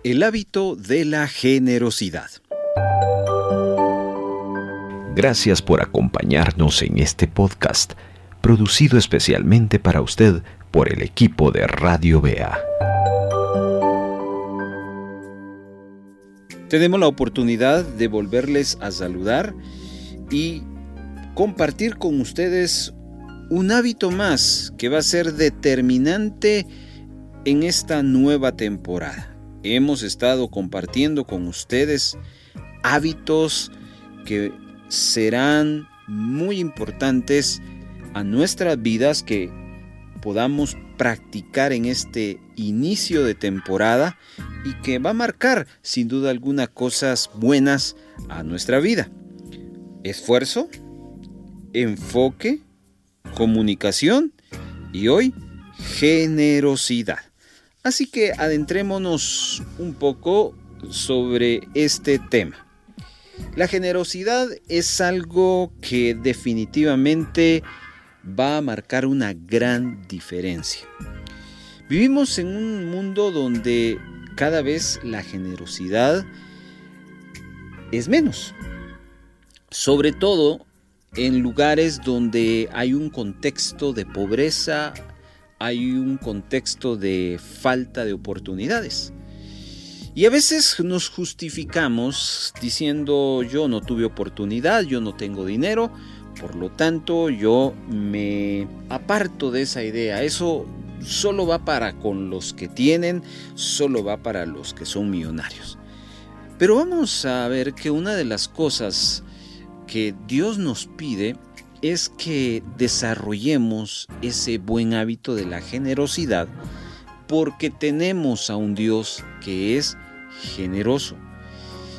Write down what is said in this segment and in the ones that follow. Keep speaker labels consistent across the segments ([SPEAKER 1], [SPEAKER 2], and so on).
[SPEAKER 1] El hábito de la generosidad.
[SPEAKER 2] Gracias por acompañarnos en este podcast, producido especialmente para usted por el equipo de Radio Bea.
[SPEAKER 1] Tenemos la oportunidad de volverles a saludar y compartir con ustedes un hábito más que va a ser determinante en esta nueva temporada. Hemos estado compartiendo con ustedes hábitos que serán muy importantes a nuestras vidas, que podamos practicar en este inicio de temporada y que va a marcar sin duda alguna cosas buenas a nuestra vida. Esfuerzo, enfoque, comunicación y hoy generosidad. Así que adentrémonos un poco sobre este tema. La generosidad es algo que definitivamente va a marcar una gran diferencia. Vivimos en un mundo donde cada vez la generosidad es menos. Sobre todo en lugares donde hay un contexto de pobreza, hay un contexto de falta de oportunidades. Y a veces nos justificamos diciendo: yo no tuve oportunidad, yo no tengo dinero, por lo tanto yo me aparto de esa idea. Eso solo va para con los que tienen, solo va para los que son millonarios. Pero vamos a ver que una de las cosas que Dios nos pide es que desarrollemos ese buen hábito de la generosidad, porque tenemos a un Dios que es generoso.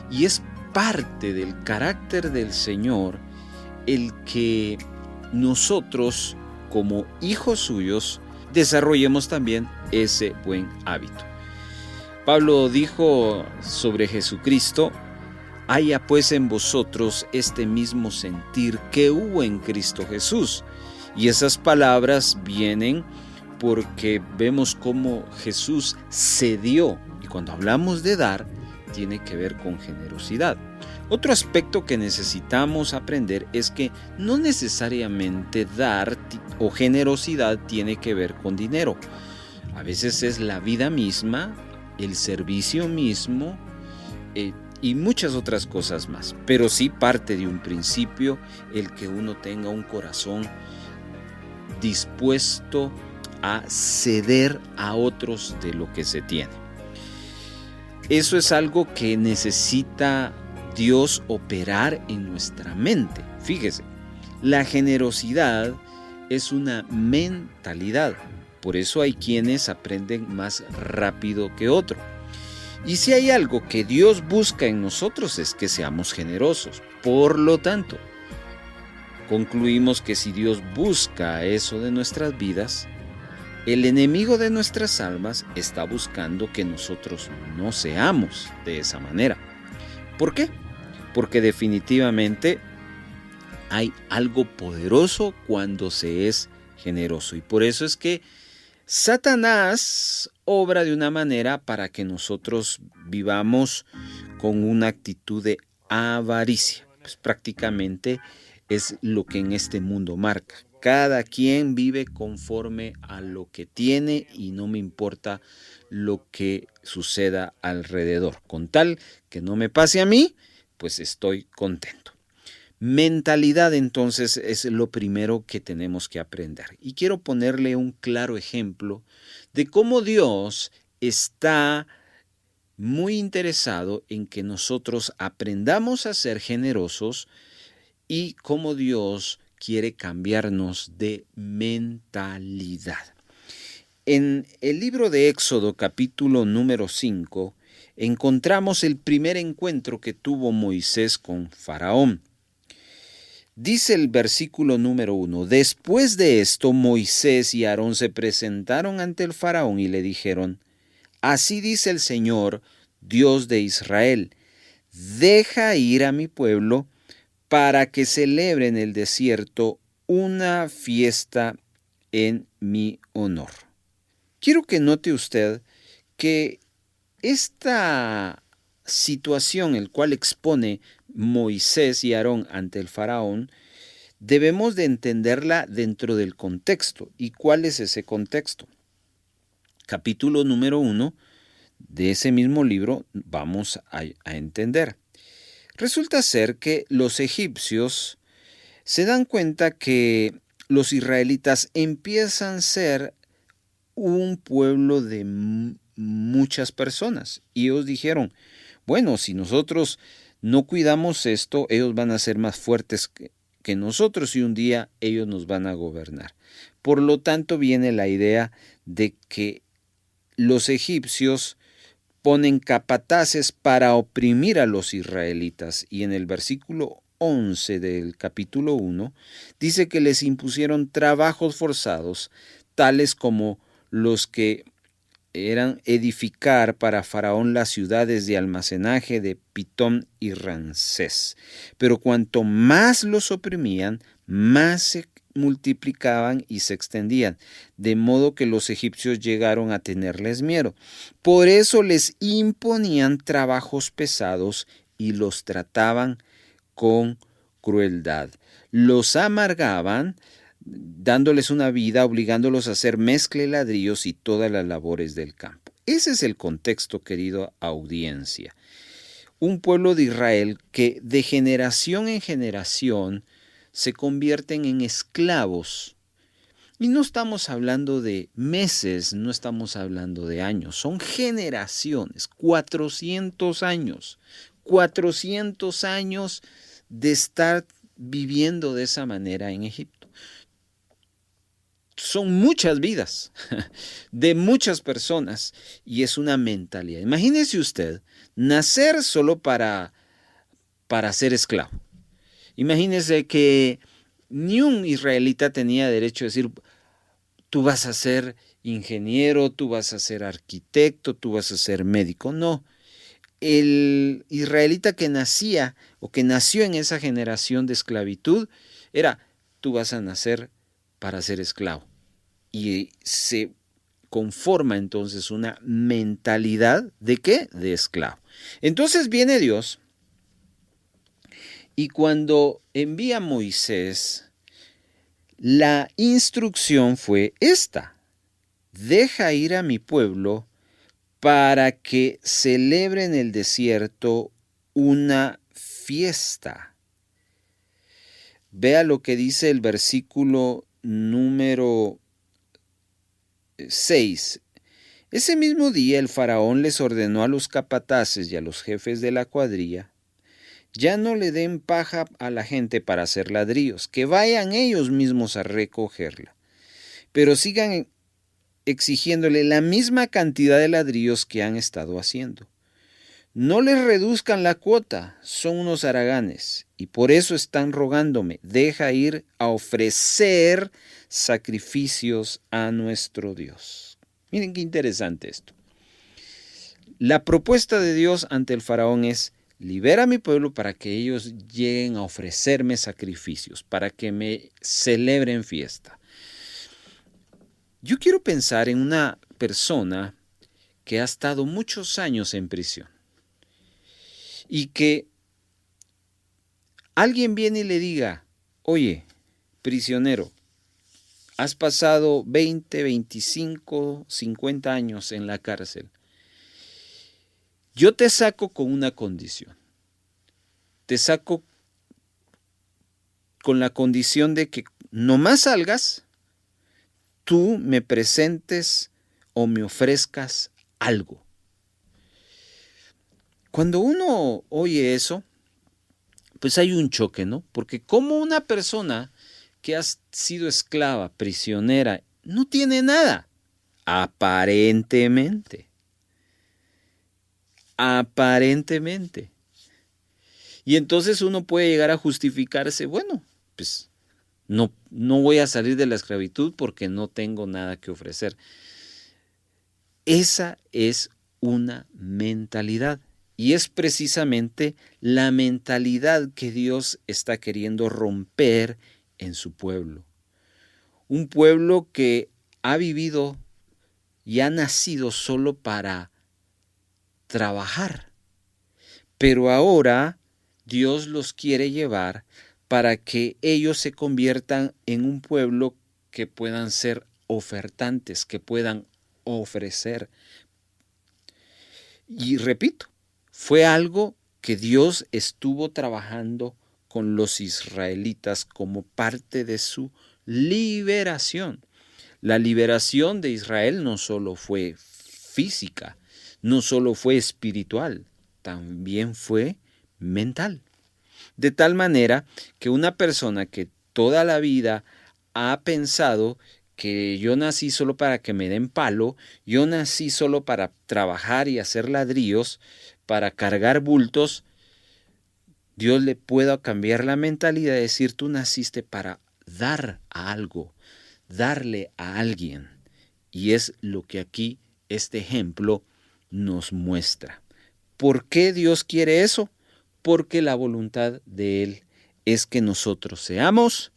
[SPEAKER 1] Y es parte del carácter del Señor el que nosotros, como hijos suyos, desarrollemos también ese buen hábito. Pablo dijo sobre Jesucristo: haya pues en vosotros este mismo sentir que hubo en Cristo Jesús. Y esas palabras vienen porque vemos cómo Jesús se dio. Y cuando hablamos de dar, tiene que ver con generosidad. Otro aspecto que necesitamos aprender es que no necesariamente dar o generosidad tiene que ver con dinero. A veces es la vida misma, el servicio mismo, y muchas otras cosas más. Pero sí parte de un principio el que uno tenga un corazón dispuesto a ceder a otros de lo que se tiene. Eso es algo que necesita Dios operar en nuestra mente. Fíjese, la generosidad es una mentalidad. Por eso hay quienes aprenden más rápido que otros. Y si hay algo que Dios busca en nosotros es que seamos generosos. Por lo tanto, concluimos que si Dios busca eso de nuestras vidas, el enemigo de nuestras almas está buscando que nosotros no seamos de esa manera. ¿Por qué? Porque definitivamente hay algo poderoso cuando se es generoso. Y por eso es que Satanás obra de una manera para que nosotros vivamos con una actitud de avaricia. Pues prácticamente es lo que en este mundo marca. Cada quien vive conforme a lo que tiene y no me importa lo que suceda alrededor. Con tal que no me pase a mí, pues estoy contento. Mentalidad, entonces, es lo primero que tenemos que aprender. Y quiero ponerle un claro ejemplo de cómo Dios está muy interesado en que nosotros aprendamos a ser generosos y cómo Dios quiere cambiarnos de mentalidad. En el libro de Éxodo, capítulo número 5, encontramos el primer encuentro que tuvo Moisés con Faraón. Dice el versículo número 1: después de esto, Moisés y Aarón se presentaron ante el Faraón y le dijeron: así dice el Señor, Dios de Israel, deja ir a mi pueblo para que celebre en el desierto una fiesta en mi honor. Quiero que note usted que esta situación, el cual expone Moisés y Aarón ante el faraón, debemos de entenderla dentro del contexto. ¿Y cuál es ese contexto? Capítulo número 1 de ese mismo libro vamos a entender. Resulta ser que los egipcios se dan cuenta que los israelitas empiezan a ser un pueblo de muchas personas. Y ellos dijeron, bueno, si nosotros no cuidamos esto, ellos van a ser más fuertes que nosotros y un día ellos nos van a gobernar. Por lo tanto, viene la idea de que los egipcios ponen capataces para oprimir a los israelitas. Y en el versículo 11 del capítulo 1 dice que les impusieron trabajos forzados, tales como los que eran edificar para Faraón las ciudades de almacenaje de Pitón y Ramsés. Pero cuanto más los oprimían, más se multiplicaban y se extendían, de modo que los egipcios llegaron a tenerles miedo. Por eso les imponían trabajos pesados y los trataban con crueldad. Los amargaban, dándoles una vida, obligándolos a hacer mezcla y ladrillos y todas las labores del campo. Ese es el contexto, querido audiencia. Un pueblo de Israel que de generación en generación se convierten en esclavos. Y no estamos hablando de meses, no estamos hablando de años, son generaciones, 400 años. 400 años de estar viviendo de esa manera en Egipto. Son muchas vidas de muchas personas y es una mentalidad. Imagínese usted nacer solo para ser esclavo. Imagínese que ni un israelita tenía derecho a decir, tú vas a ser ingeniero, tú vas a ser arquitecto, tú vas a ser médico. No, el israelita que nacía o que nació en esa generación de esclavitud era, tú vas a nacer para ser esclavo. Y se conforma entonces una mentalidad ¿de qué? De esclavo. Entonces viene Dios y cuando envía a Moisés, la instrucción fue esta: deja ir a mi pueblo para que celebre en el desierto una fiesta. Vea lo que dice el versículo número 6. Ese mismo día el faraón les ordenó a los capataces y a los jefes de la cuadrilla, ya no le den paja a la gente para hacer ladrillos, que vayan ellos mismos a recogerla, pero sigan exigiéndole la misma cantidad de ladrillos que han estado haciendo. No les reduzcan la cuota, son unos haraganes, y por eso están rogándome, deja ir a ofrecer sacrificios a nuestro Dios. Miren qué interesante esto. La propuesta de Dios ante el faraón es, libera a mi pueblo para que ellos lleguen a ofrecerme sacrificios, para que me celebren fiesta. Yo quiero pensar en una persona que ha estado muchos años en prisión y que alguien viene y le diga, oye, prisionero, has pasado 20, 25, 50 años en la cárcel. Yo te saco con una condición. Te saco con la condición de que nomás salgas, tú me presentes o me ofrezcas algo. Cuando uno oye eso, pues hay un choque, ¿no? Porque como una persona que ha sido esclava, prisionera, no tiene nada, aparentemente. Y entonces uno puede llegar a justificarse, bueno, pues no voy a salir de la esclavitud porque no tengo nada que ofrecer. Esa es una mentalidad. Y es precisamente la mentalidad que Dios está queriendo romper en su pueblo. Un pueblo que ha vivido y ha nacido solo para trabajar. Pero ahora Dios los quiere llevar para que ellos se conviertan en un pueblo que puedan ser ofertantes, que puedan ofrecer. Y repito, fue algo que Dios estuvo trabajando con los israelitas como parte de su liberación. La liberación de Israel no solo fue física, no solo fue espiritual, también fue mental. De tal manera que una persona que toda la vida ha pensado que yo nací solo para que me den palo, yo nací solo para trabajar y hacer ladrillos, para cargar bultos, Dios le pueda cambiar la mentalidad y decir, tú naciste para dar a algo, darle a alguien. Y es lo que aquí este ejemplo nos muestra. ¿Por qué Dios quiere eso? Porque la voluntad de Él es que nosotros seamos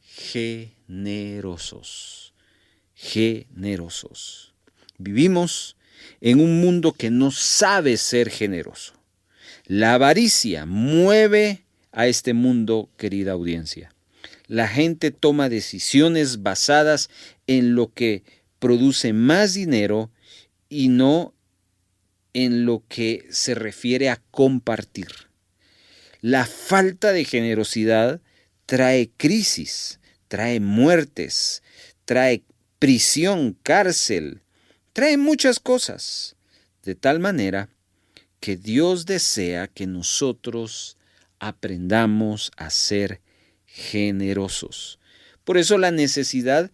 [SPEAKER 1] generosos. Generosos. Vivimos en un mundo que no sabe ser generoso. La avaricia mueve a este mundo, querida audiencia. La gente toma decisiones basadas en lo que produce más dinero y no en lo que se refiere a compartir. La falta de generosidad trae crisis, trae muertes, trae prisión, cárcel, trae muchas cosas, de tal manera que Dios desea que nosotros aprendamos a ser generosos. Por eso la necesidad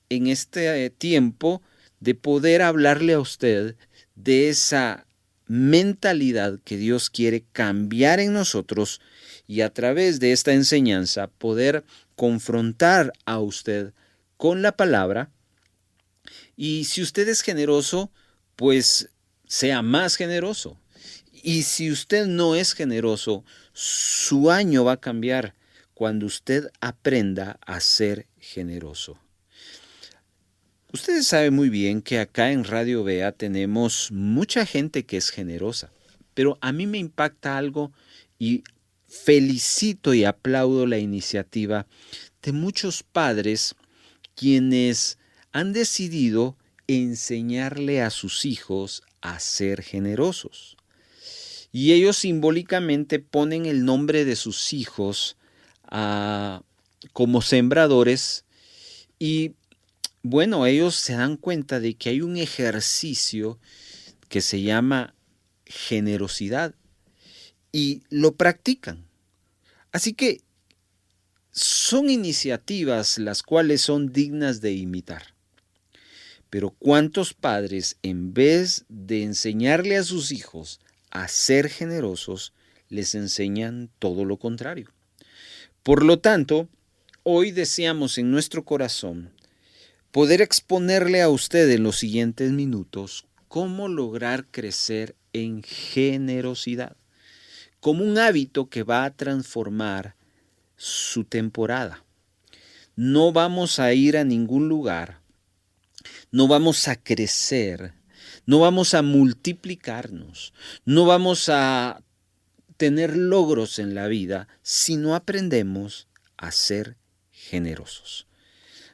[SPEAKER 1] en este tiempo de poder hablarle a usted de esa mentalidad que Dios quiere cambiar en nosotros y a través de esta enseñanza poder confrontar a usted con la palabra. Y si usted es generoso, pues sea más generoso. Y si usted no es generoso, su año va a cambiar cuando usted aprenda a ser generoso. Ustedes saben muy bien que acá en Radio Vea tenemos mucha gente que es generosa, pero a mí me impacta algo y felicito y aplaudo la iniciativa de muchos padres quienes han decidido enseñarle a sus hijos a ser generosos. Y ellos simbólicamente ponen el nombre de sus hijos como sembradores y bueno, ellos se dan cuenta de que hay un ejercicio que se llama generosidad y lo practican. Así que son iniciativas las cuales son dignas de imitar. Pero ¿cuántos padres, en vez de enseñarle a sus hijos a ser generosos, les enseñan todo lo contrario? Por lo tanto, hoy deseamos en nuestro corazón poder exponerle a usted en los siguientes minutos cómo lograr crecer en generosidad, como un hábito que va a transformar su temporada. No vamos a ir a ningún lugar, no vamos a crecer, no vamos a multiplicarnos, no vamos a tener logros en la vida si no aprendemos a ser generosos.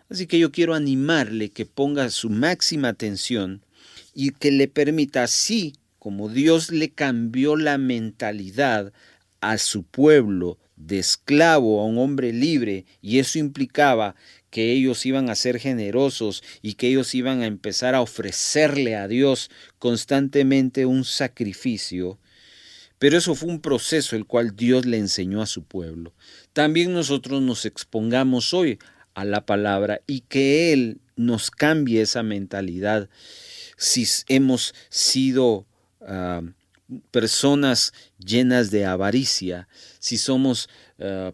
[SPEAKER 1] Así que yo quiero animarle que ponga su máxima atención y que le permita, así como Dios le cambió la mentalidad a su pueblo de esclavo a un hombre libre, y eso implicaba que ellos iban a ser generosos y que ellos iban a empezar a ofrecerle a Dios constantemente un sacrificio. Pero eso fue un proceso el cual Dios le enseñó a su pueblo. También nosotros nos expongamos hoy a la palabra y que Él nos cambie esa mentalidad. Si hemos sido personas llenas de avaricia, si somos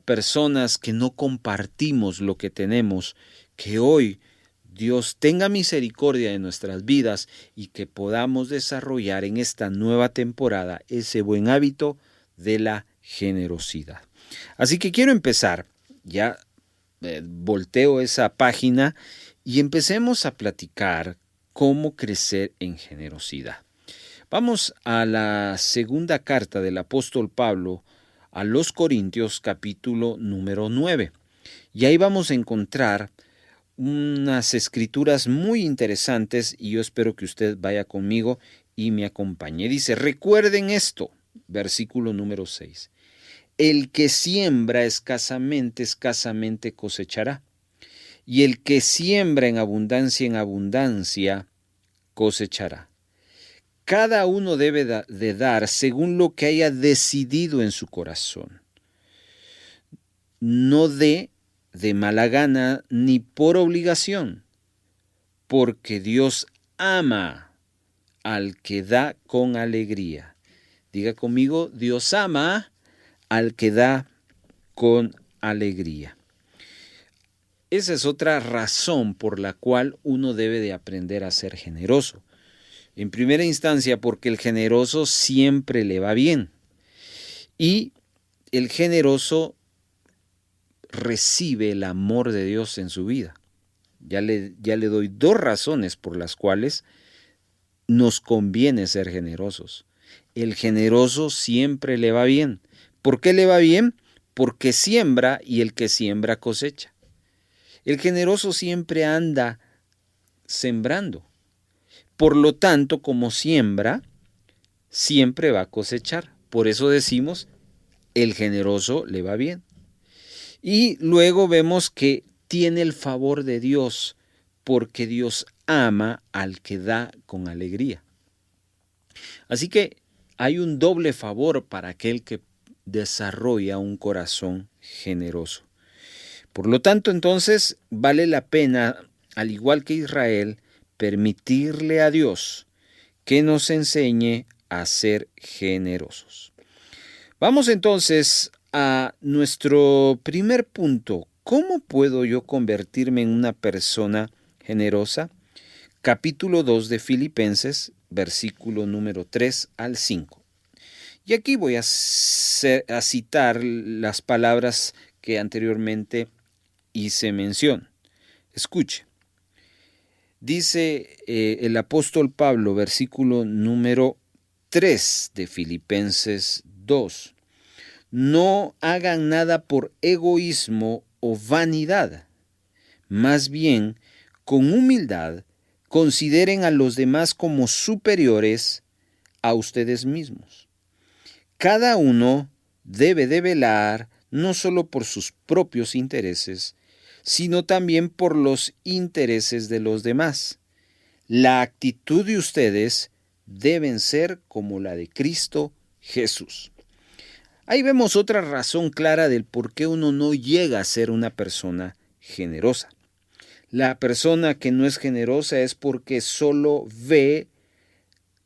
[SPEAKER 1] personas que no compartimos lo que tenemos, que hoy Dios tenga misericordia de nuestras vidas y que podamos desarrollar en esta nueva temporada ese buen hábito de la generosidad. Así que quiero empezar, ya volteo esa página y empecemos a platicar cómo crecer en generosidad. Vamos a la segunda carta del apóstol Pablo a los Corintios, capítulo número 9. Y ahí vamos a encontrar unas escrituras muy interesantes y yo espero que usted vaya conmigo y me acompañe. Dice, recuerden esto, versículo número 6. El que siembra escasamente cosechará. Y el que siembra en abundancia cosechará. Cada uno debe de dar según lo que haya decidido en su corazón. No dé de mala gana ni por obligación, porque Dios ama al que da con alegría. Diga conmigo, Dios ama al que da con alegría. Esa es otra razón por la cual uno debe de aprender a ser generoso. En primera instancia, porque el generoso siempre le va bien. Y el generoso recibe el amor de Dios en su vida. Ya le doy dos razones por las cuales nos conviene ser generosos. El generoso siempre le va bien. ¿Por qué le va bien? Porque siembra y el que siembra cosecha. El generoso siempre anda sembrando. Por lo tanto, como siembra, siempre va a cosechar. Por eso decimos, el generoso le va bien. Y luego vemos que tiene el favor de Dios, porque Dios ama al que da con alegría. Así que hay un doble favor para aquel que desarrolla un corazón generoso. Por lo tanto, entonces, vale la pena, al igual que Israel, permitirle a Dios que nos enseñe a ser generosos. Vamos entonces a nuestro primer punto. ¿Cómo puedo yo convertirme en una persona generosa? Capítulo 2 de Filipenses, versículo número 3 al 5. Y aquí voy a citar las palabras que anteriormente hice mención. Escuche. Dice el apóstol Pablo, versículo número 3 de Filipenses 2. No hagan nada por egoísmo o vanidad. Más bien, con humildad, consideren a los demás como superiores a ustedes mismos. Cada uno debe de velar no solo por sus propios intereses, sino también por los intereses de los demás. La actitud de ustedes deben ser como la de Cristo Jesús. Ahí vemos otra razón clara del por qué uno no llega a ser una persona generosa. La persona que no es generosa es porque solo ve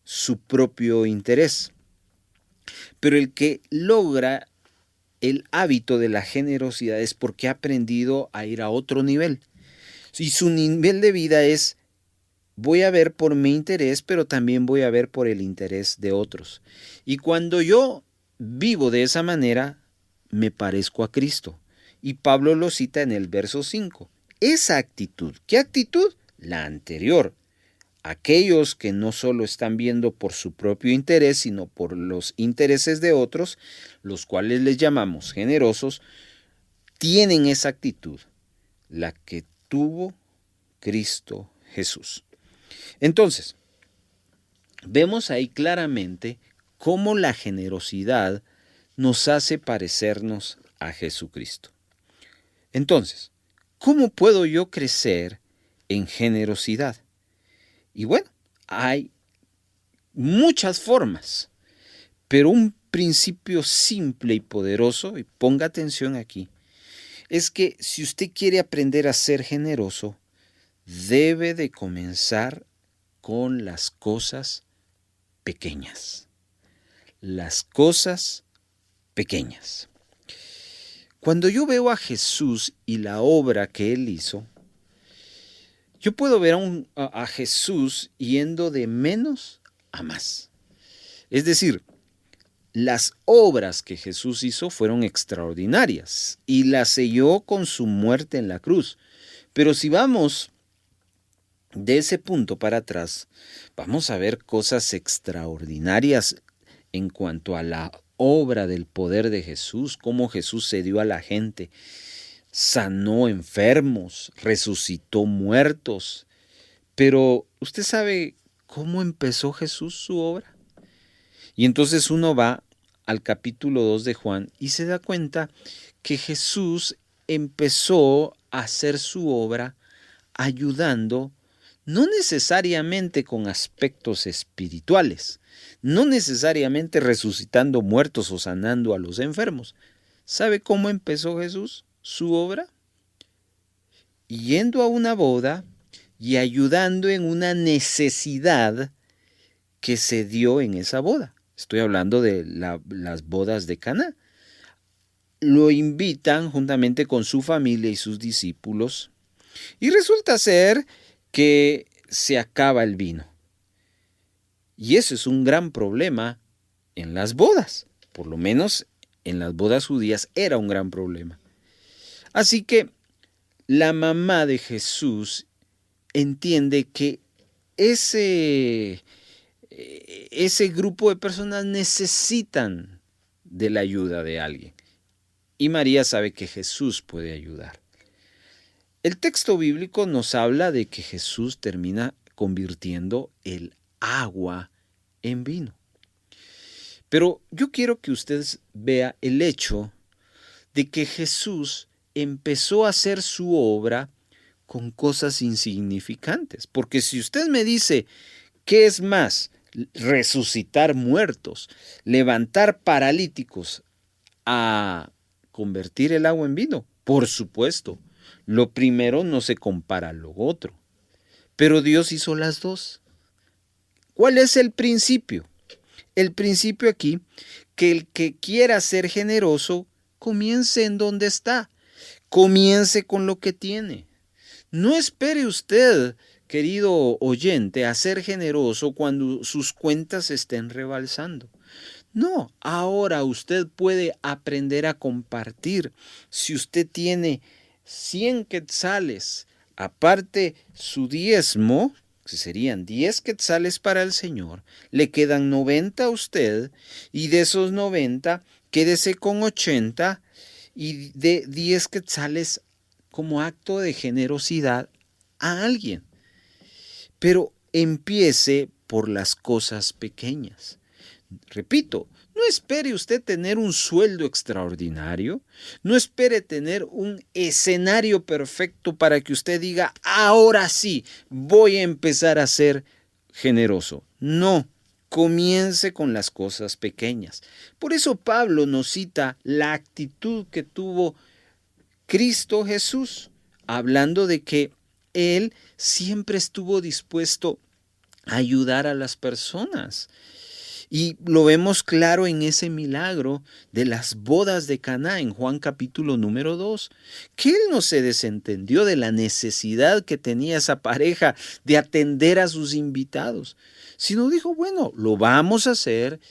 [SPEAKER 1] su propio interés. Pero el que logra el hábito de la generosidad es porque ha aprendido a ir a otro nivel. Y su nivel de vida es, voy a ver por mi interés, pero también voy a ver por el interés de otros. Y cuando yo vivo de esa manera, me parezco a Cristo. Y Pablo lo cita en el verso 5. Esa actitud, ¿qué actitud? La anterior. Aquellos que no solo están viendo por su propio interés, sino por los intereses de otros, los cuales les llamamos generosos, tienen esa actitud, la que tuvo Cristo Jesús. Entonces, vemos ahí claramente cómo la generosidad nos hace parecernos a Jesucristo. Entonces, ¿cómo puedo yo crecer en generosidad? Y bueno, hay muchas formas, pero un principio simple y poderoso, y ponga atención aquí, es que si usted quiere aprender a ser generoso, debe de comenzar con las cosas pequeñas. Las cosas pequeñas. Cuando yo veo a Jesús y la obra que Él hizo, yo puedo ver a Jesús yendo de menos a más. Es decir, las obras que Jesús hizo fueron extraordinarias y las selló con su muerte en la cruz. Pero si vamos de ese punto para atrás, vamos a ver cosas extraordinarias en cuanto a la obra del poder de Jesús, cómo Jesús se dio a la gente, sanó enfermos, resucitó muertos. Pero ¿usted sabe cómo empezó Jesús su obra? Y entonces uno va al capítulo 2 de Juan y se da cuenta que Jesús empezó a hacer su obra ayudando, no necesariamente con aspectos espirituales, no necesariamente resucitando muertos o sanando a los enfermos. ¿Sabe cómo empezó Jesús su obra? Yendo a una boda y ayudando en una necesidad que se dio en esa boda. Estoy hablando de las bodas de Caná. Lo invitan juntamente con su familia y sus discípulos y resulta ser que se acaba el vino. Y eso es un gran problema en las bodas. Por lo menos en las bodas judías era un gran problema. Así que la mamá de Jesús entiende que ese grupo de personas necesitan de la ayuda de alguien. Y María sabe que Jesús puede ayudar. El texto bíblico nos habla de que Jesús termina convirtiendo el agua en vino. Pero yo quiero que usted vea el hecho de que Jesús empezó a hacer su obra con cosas insignificantes. Porque si usted me dice, ¿qué es más? Resucitar muertos, levantar paralíticos, a convertir el agua en vino. Por supuesto, lo primero no se compara a lo otro. Pero Dios hizo las dos. ¿Cuál es el principio? El principio aquí, que el que quiera ser generoso, comience en donde está. Comience con lo que tiene. No espere usted, querido oyente, a ser generoso cuando sus cuentas estén rebalsando. No, ahora usted puede aprender a compartir. Si usted tiene 100 quetzales, aparte su diezmo, que serían 10 quetzales para el Señor, le quedan 90 a usted, y de esos 90, quédese con 80, y de 10 quetzales como acto de generosidad a alguien. Pero empiece por las cosas pequeñas. Repito, no espere usted tener un sueldo extraordinario, no espere tener un escenario perfecto para que usted diga, ahora sí, voy a empezar a ser generoso. No, comience con las cosas pequeñas. Por eso Pablo nos cita la actitud que tuvo Cristo Jesús, hablando de que Él siempre estuvo dispuesto a ayudar a las personas. Y lo vemos claro en ese milagro de las bodas de Caná en Juan capítulo número 2, que Él no se desentendió de la necesidad que tenía esa pareja de atender a sus invitados, sino dijo, bueno, lo vamos a hacer,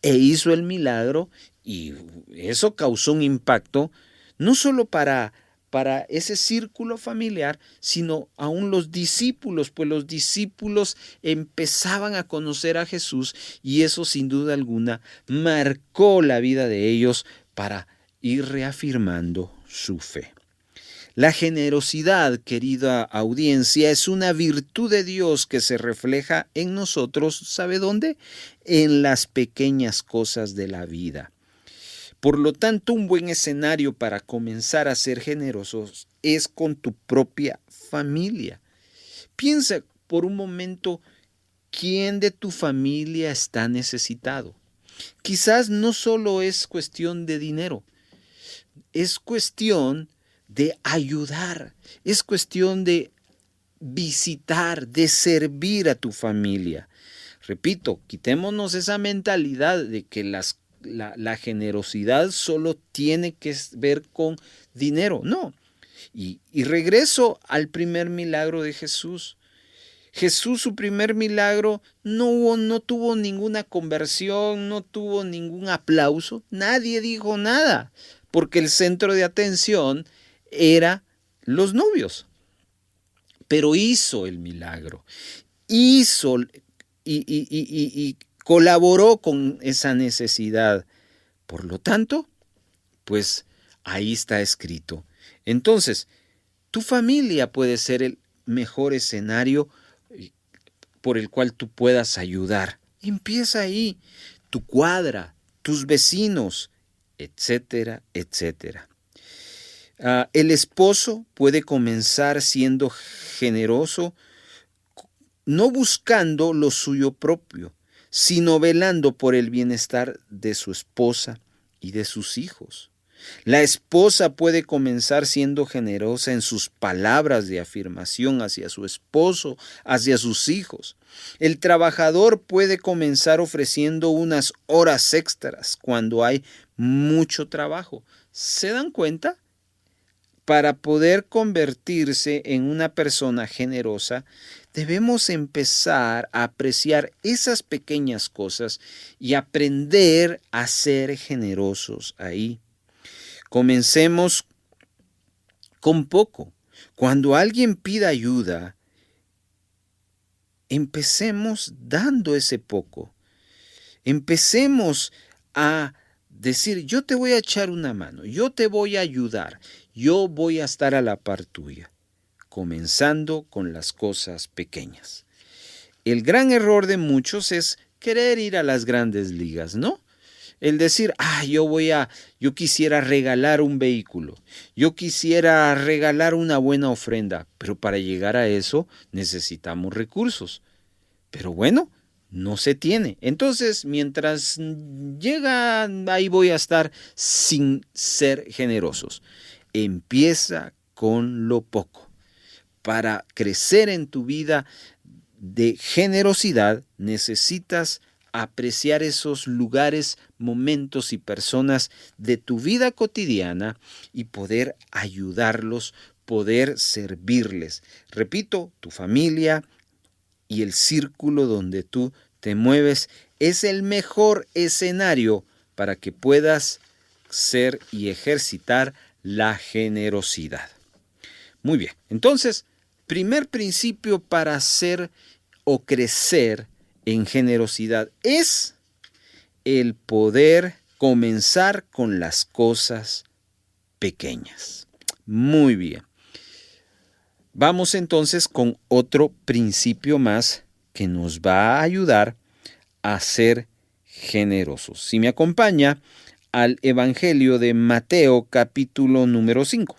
[SPEAKER 1] e hizo el milagro, y eso causó un impacto no solo para ese círculo familiar, sino aún los discípulos, pues los discípulos empezaban a conocer a Jesús y eso sin duda alguna marcó la vida de ellos para ir reafirmando su fe. La generosidad, querida audiencia, es una virtud de Dios que se refleja en nosotros, ¿sabe dónde? En las pequeñas cosas de la vida. Por lo tanto, un buen escenario para comenzar a ser generosos es con tu propia familia. Piensa por un momento, ¿quién de tu familia está necesitado? Quizás no solo es cuestión de dinero, es cuestión de ayudar, es cuestión de visitar, de servir a tu familia. Repito, quitémonos esa mentalidad de que la generosidad solo tiene que ver con dinero. No. Y regreso al primer milagro de Jesús. Jesús, su primer milagro, no tuvo ninguna conversión, no tuvo ningún aplauso. Nadie dijo nada, porque el centro de atención era los novios. pero hizo el milagro, hizo y colaboró con esa necesidad. Por lo tanto, pues ahí está escrito. Entonces, tu familia puede ser el mejor escenario por el cual tú puedas ayudar. Empieza ahí, tu cuadra, tus vecinos, etcétera, etcétera. El esposo puede comenzar siendo generoso, no buscando lo suyo propio, sino velando por el bienestar de su esposa y de sus hijos. La esposa puede comenzar siendo generosa en sus palabras de afirmación hacia su esposo, hacia sus hijos. El trabajador puede comenzar ofreciendo unas horas extras cuando hay mucho trabajo. ¿Se dan cuenta? Para poder convertirse en una persona generosa, debemos empezar a apreciar esas pequeñas cosas y aprender a ser generosos ahí. Comencemos con poco. Cuando alguien pida ayuda, empecemos dando ese poco. Empecemos a decir, yo te voy a echar una mano, yo te voy a ayudar, yo voy a estar a la par tuya, comenzando con las cosas pequeñas. El gran error de muchos es querer ir a las grandes ligas, ¿no? El decir, yo quisiera regalar un vehículo, yo quisiera regalar una buena ofrenda, pero para llegar a eso necesitamos recursos. Pero bueno, no se tiene. Entonces, mientras llega, ahí voy a estar sin ser generosos. Empieza con lo poco. Para crecer en tu vida de generosidad, necesitas apreciar esos lugares, momentos y personas de tu vida cotidiana y poder ayudarlos, poder servirles. Repito, tu familia y el círculo donde tú te mueves es el mejor escenario para que puedas ser y ejercitar la generosidad. Muy bien, entonces, primer principio para ser o crecer en generosidad es el poder comenzar con las cosas pequeñas. Muy bien. Vamos entonces con otro principio más que nos va a ayudar a ser generosos. Si me acompaña al Evangelio de Mateo capítulo número 5.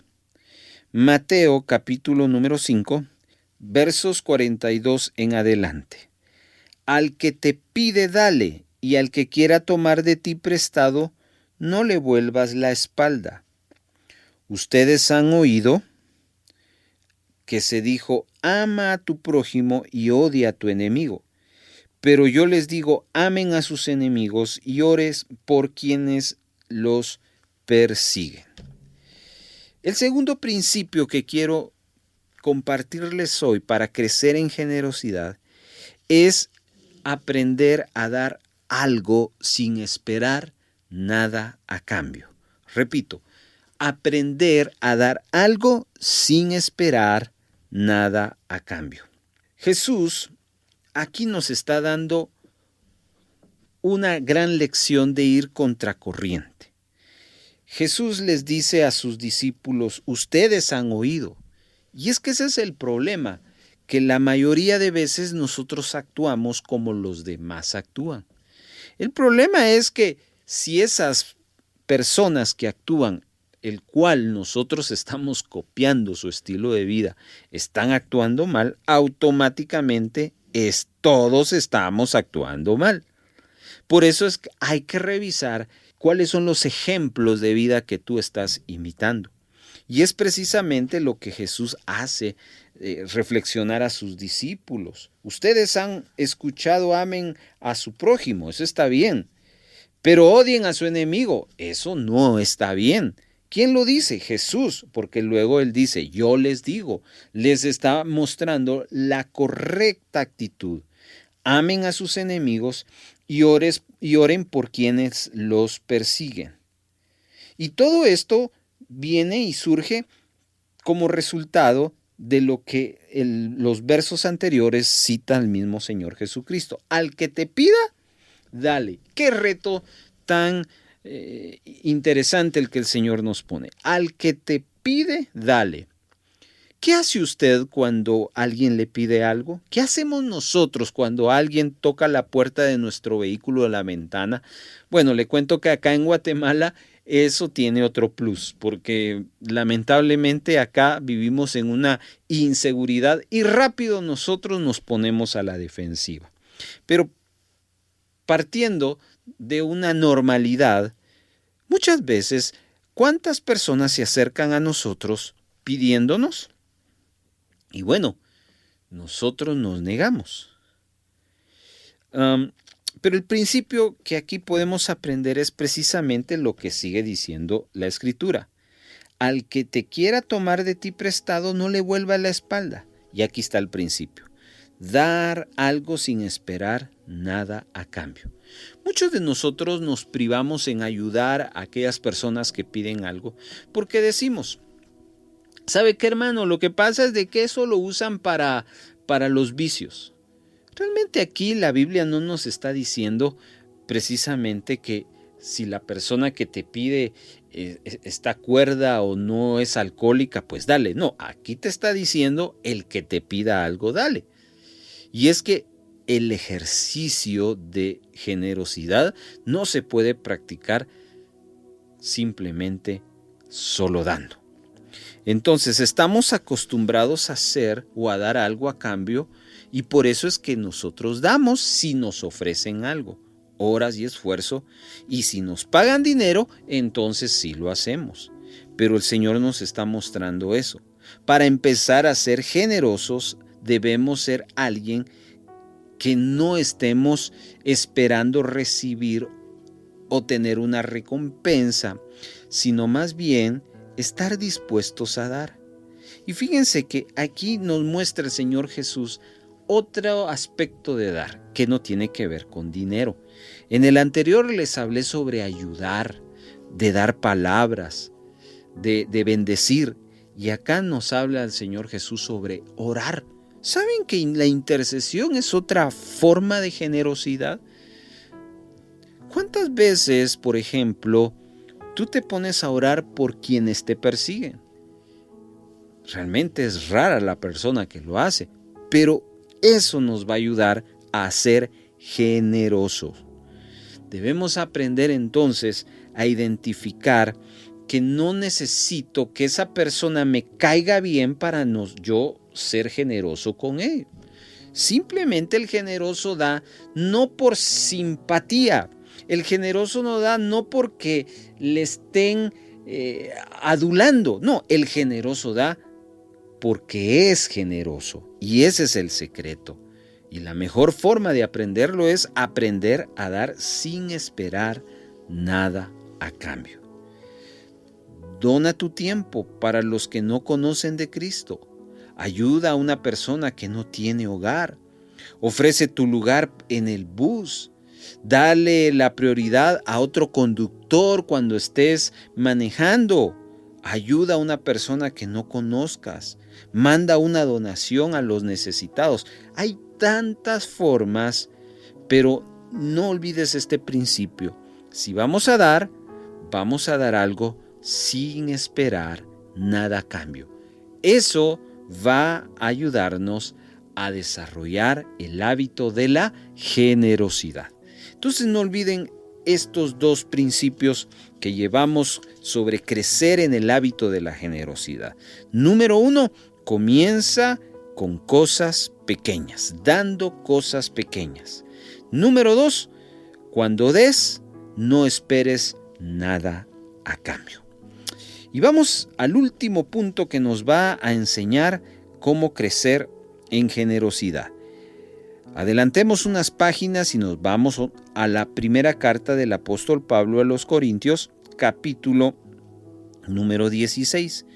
[SPEAKER 1] Mateo capítulo número 5, versos 42 en adelante. Al que te pide, dale, y al que quiera tomar de ti prestado, no le vuelvas la espalda. Ustedes han oído que se dijo, ama a tu prójimo y odia a tu enemigo. Pero yo les digo, amen a sus enemigos y ores por quienes los persiguen. El segundo principio que quiero compartirles hoy para crecer en generosidad es aprender a dar algo sin esperar nada a cambio. Repito, aprender a dar algo sin esperar nada a cambio. Jesús aquí nos está dando una gran lección de ir contracorriente. Jesús les dice a sus discípulos, ustedes han oído. Y es que ese es el problema, que la mayoría de veces nosotros actuamos como los demás actúan. El problema es que si esas personas que actúan, el cual nosotros estamos copiando su estilo de vida, están actuando mal, automáticamente todos estamos actuando mal. Por eso es que hay que revisar cuáles son los ejemplos de vida que tú estás imitando. Y es precisamente lo que Jesús hace reflexionar a sus discípulos. Ustedes han escuchado, amen a su prójimo, eso está bien. Pero odien a su enemigo, eso no está bien. ¿Quién lo dice? Jesús, porque luego él dice, yo les digo, les está mostrando la correcta actitud. Amen a sus enemigos y oren por quienes los persiguen. Y todo esto viene y surge como resultado de lo que los versos anteriores cita el mismo Señor Jesucristo. Al que te pida, dale. Qué reto tan interesante el que el Señor nos pone. Al que te pide, dale. ¿Qué hace usted cuando alguien le pide algo? ¿Qué hacemos nosotros cuando alguien toca la puerta de nuestro vehículo o la ventana? Bueno, le cuento que acá en Guatemala eso tiene otro plus, porque lamentablemente acá vivimos en una inseguridad y rápido nosotros nos ponemos a la defensiva. Pero partiendo de una normalidad, muchas veces, ¿cuántas personas se acercan a nosotros pidiéndonos? Y bueno, nosotros nos negamos. Pero el principio que aquí podemos aprender es precisamente lo que sigue diciendo la Escritura. Al que te quiera tomar de ti prestado, no le vuelva la espalda. Y aquí está el principio. Dar algo sin esperar nada a cambio. Muchos de nosotros nos privamos en ayudar a aquellas personas que piden algo porque decimos, ¿sabe qué, hermano? Lo que pasa es de que eso lo usan para los vicios. Realmente aquí la Biblia no nos está diciendo precisamente que si la persona que te pide está cuerda o no es alcohólica, pues dale. No, aquí te está diciendo el que te pida algo, dale. Y es que el ejercicio de generosidad no se puede practicar simplemente solo dando. Entonces estamos acostumbrados a hacer o a dar algo a cambio y por eso es que nosotros damos si nos ofrecen algo, horas y esfuerzo, y si nos pagan dinero, entonces sí lo hacemos. Pero el Señor nos está mostrando eso. Para empezar a ser generosos, debemos ser alguien que no estemos esperando recibir o tener una recompensa, sino más bien estar dispuestos a dar. Y fíjense que aquí nos muestra el Señor Jesús otro aspecto de dar que no tiene que ver con dinero. En el anterior les hablé sobre ayudar, de dar palabras, de bendecir. Y acá nos habla el Señor Jesús sobre orar. ¿Saben que la intercesión es otra forma de generosidad? ¿Cuántas veces, por ejemplo, tú te pones a orar por quienes te persiguen? Realmente es rara la persona que lo hace, pero eso nos va a ayudar a ser generosos. Debemos aprender entonces a identificar que no necesito que esa persona me caiga bien para yo ser generoso con él. Simplemente el generoso da no por simpatía. El generoso no da no porque le estén adulando. No, el generoso da porque es generoso. Y ese es el secreto. Y la mejor forma de aprenderlo es aprender a dar sin esperar nada a cambio. Dona tu tiempo para los que no conocen de Cristo. Ayuda a una persona que no tiene hogar. Ofrece tu lugar en el bus. Dale la prioridad a otro conductor cuando estés manejando. Ayuda a una persona que no conozcas. Manda una donación a los necesitados. Hay tantas formas, pero no olvides este principio. Si vamos a dar algo sin esperar nada a cambio. Eso va a ayudarnos a desarrollar el hábito de la generosidad. Entonces no olviden estos dos principios que llevamos sobre crecer en el hábito de la generosidad. Número 1, comienza con cosas pequeñas, dando cosas pequeñas. Número 2, cuando des, no esperes nada a cambio. Y vamos al último punto que nos va a enseñar cómo crecer en generosidad. Adelantemos unas páginas y nos vamos a la primera carta del apóstol Pablo a los Corintios, capítulo número 16.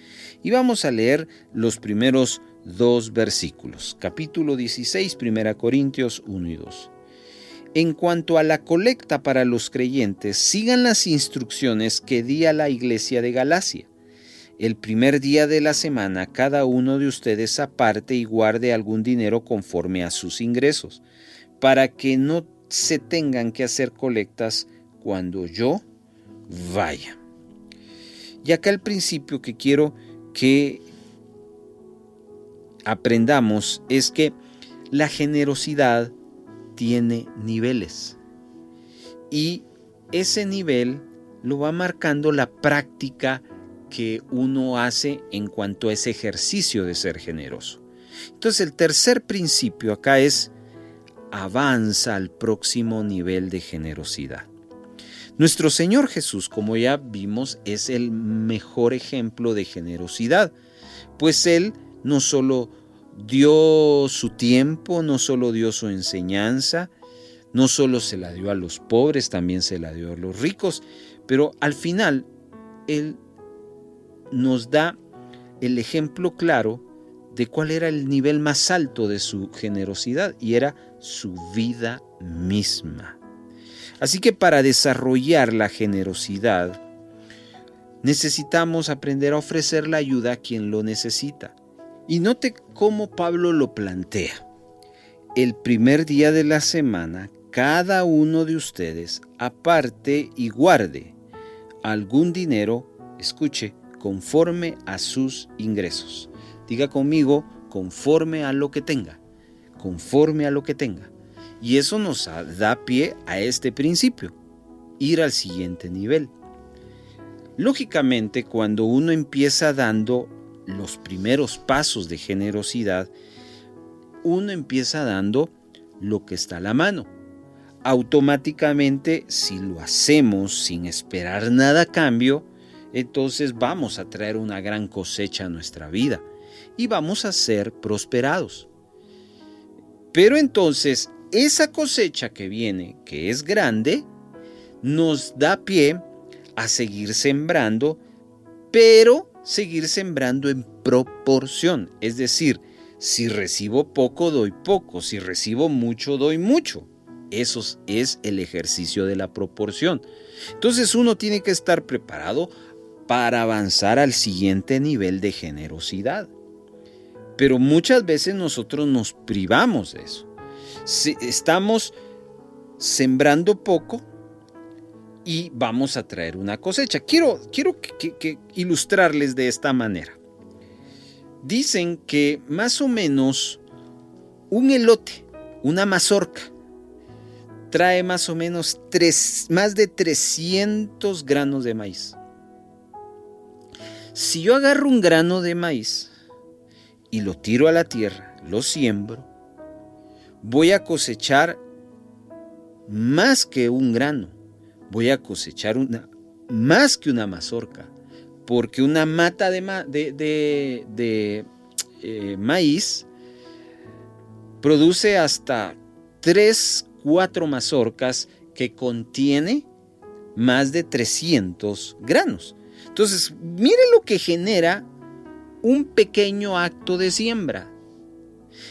[SPEAKER 1] Y vamos a leer los primeros 2 versículos. Capítulo 16, 1 Corintios 1 y 2. En cuanto a la colecta para los creyentes, sigan las instrucciones que di a la iglesia de Galacia. el primer día de la semana cada uno de ustedes aparte y guarde algún dinero conforme a sus ingresos, para que no se tengan que hacer colectas cuando yo vaya. Y acá el principio que quiero que aprendamos es que la generosidad tiene niveles y ese nivel lo va marcando la práctica que uno hace en cuanto a ese ejercicio de ser generoso. Entonces el tercer principio acá es: avanza al próximo nivel de generosidad. Nuestro Señor Jesús, como ya vimos, es el mejor ejemplo de generosidad, pues Él no solo dio su tiempo, no solo dio su enseñanza, no solo se la dio a los pobres, también se la dio a los ricos, pero al final Él nos da el ejemplo claro de cuál era el nivel más alto de su generosidad, y era su vida misma. Así que para desarrollar la generosidad necesitamos aprender a ofrecer la ayuda a quien lo necesita. Y note cómo Pablo lo plantea. El primer día de la semana, cada uno de ustedes aparte y guarde algún dinero, escuche, conforme a sus ingresos. Diga conmigo, conforme a lo que tenga, conforme a lo que tenga. Y eso nos da pie a este principio, ir al siguiente nivel. Lógicamente, cuando uno empieza dando los primeros pasos de generosidad, uno empieza dando lo que está a la mano. Automáticamente, si lo hacemos sin esperar nada a cambio, entonces vamos a traer una gran cosecha a nuestra vida y vamos a ser prosperados. Pero entonces, esa cosecha que viene, que es grande, nos da pie a seguir sembrando, pero seguir sembrando en proporción. Es decir, si recibo poco, doy poco. Si recibo mucho, doy mucho. Eso es el ejercicio de la proporción. Entonces uno tiene que estar preparado para avanzar al siguiente nivel de generosidad. Pero muchas veces nosotros nos privamos de eso. Estamos sembrando poco y vamos a traer una cosecha. Quiero que ilustrarles de esta manera. Dicen que más o menos un elote, una mazorca, trae más o menos más de 300 granos de maíz. Si yo agarro un grano de maíz y lo tiro a la tierra, lo siembro, voy a cosechar más que un grano. Voy a cosechar más que una mazorca, porque una mata de maíz produce hasta 3-4 mazorcas que contiene más de 300 granos. Entonces, mire lo que genera un pequeño acto de siembra.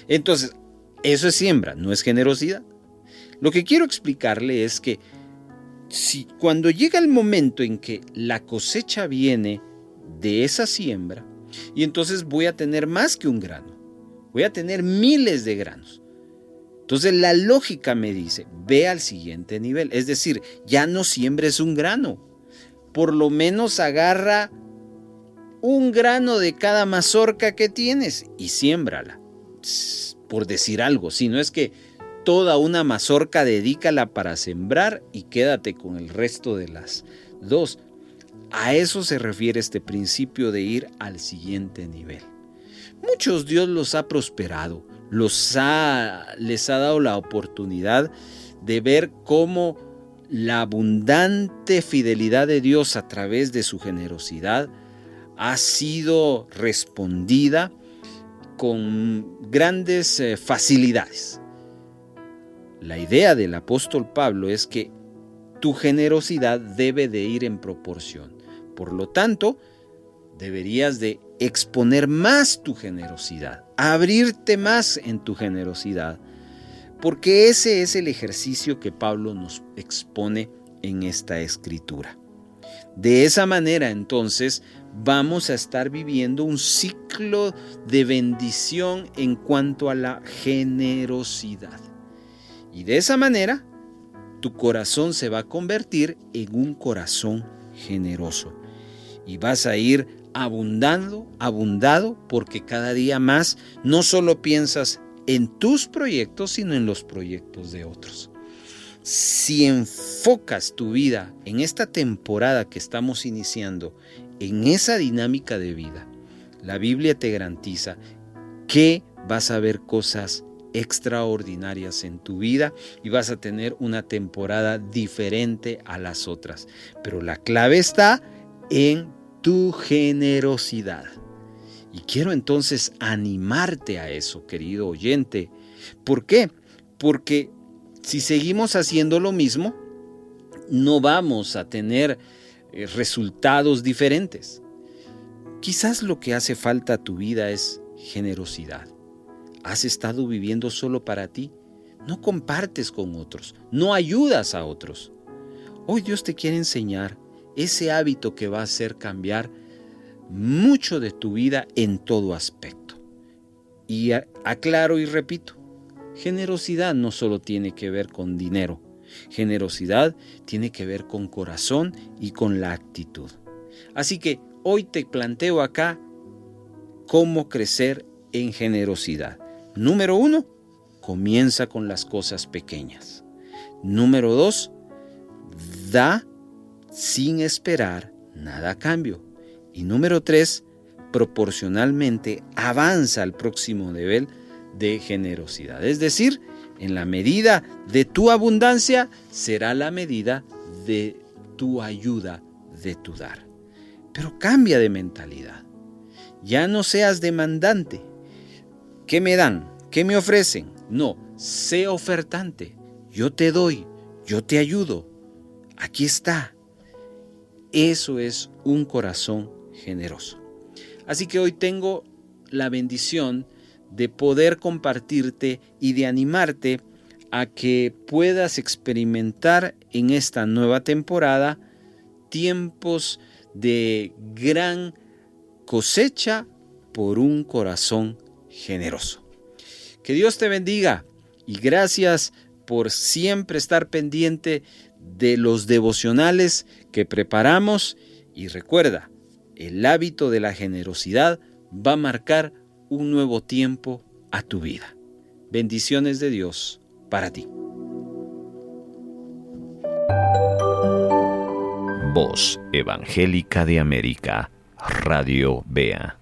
[SPEAKER 1] Entonces, eso es siembra, no es generosidad. Lo que quiero explicarle es que cuando llega el momento en que la cosecha viene de esa siembra, y entonces voy a tener más que un grano, voy a tener miles de granos. Entonces la lógica me dice, ve al siguiente nivel, es decir, ya no siembres un grano, por lo menos agarra un grano de cada mazorca que tienes y siémbrala, por decir algo. Si no es que toda una mazorca dedícala para sembrar y quédate con el resto de las dos. A eso se refiere este principio de ir al siguiente nivel. Muchos Dios los ha prosperado, les ha dado la oportunidad de ver cómo la abundante fidelidad de Dios a través de su generosidad ha sido respondida con grandes facilidades. La idea del apóstol Pablo es que tu generosidad debe de ir en proporción. Por lo tanto, deberías de exponer más tu generosidad, abrirte más en tu generosidad, porque ese es el ejercicio que Pablo nos expone en esta escritura. De esa manera, entonces, vamos a estar viviendo un ciclo de bendición en cuanto a la generosidad. Y de esa manera, tu corazón se va a convertir en un corazón generoso. Y vas a ir abundado, porque cada día más no solo piensas en tus proyectos, sino en los proyectos de otros. Si enfocas tu vida en esta temporada que estamos iniciando, en esa dinámica de vida, la Biblia te garantiza que vas a ver cosas extraordinarias en tu vida y vas a tener una temporada diferente a las otras. Pero la clave está en tu generosidad. Y quiero entonces animarte a eso, querido oyente. ¿Por qué? Porque si seguimos haciendo lo mismo, no vamos a tener resultados diferentes. Quizás lo que hace falta a tu vida es generosidad. ¿Has estado viviendo solo para ti? No compartes con otros, no ayudas a otros. Hoy Dios te quiere enseñar ese hábito que va a hacer cambiar mucho de tu vida en todo aspecto. Y aclaro y repito, generosidad no solo tiene que ver con dinero. Generosidad tiene que ver con corazón y con la actitud. Así que hoy te planteo acá cómo crecer en generosidad. Número 1, comienza con las cosas pequeñas. Número 2, da sin esperar nada a cambio. Y número 3, proporcionalmente avanza al próximo nivel de generosidad. Es decir, en la medida de tu abundancia será la medida de tu ayuda, de tu dar. Pero cambia de mentalidad. Ya no seas demandante. ¿Qué me dan? ¿Qué me ofrecen? No, sé ofertante. Yo te doy, yo te ayudo. Aquí está. Eso es un corazón generoso. Así que hoy tengo la bendición de poder compartirte y de animarte a que puedas experimentar en esta nueva temporada tiempos de gran cosecha por un corazón generoso. Que Dios te bendiga y gracias por siempre estar pendiente de los devocionales que preparamos y recuerda, el hábito de la generosidad va a marcar un nuevo tiempo a tu vida. Bendiciones de Dios para ti.
[SPEAKER 2] Voz Evangélica de América, Radio BEA.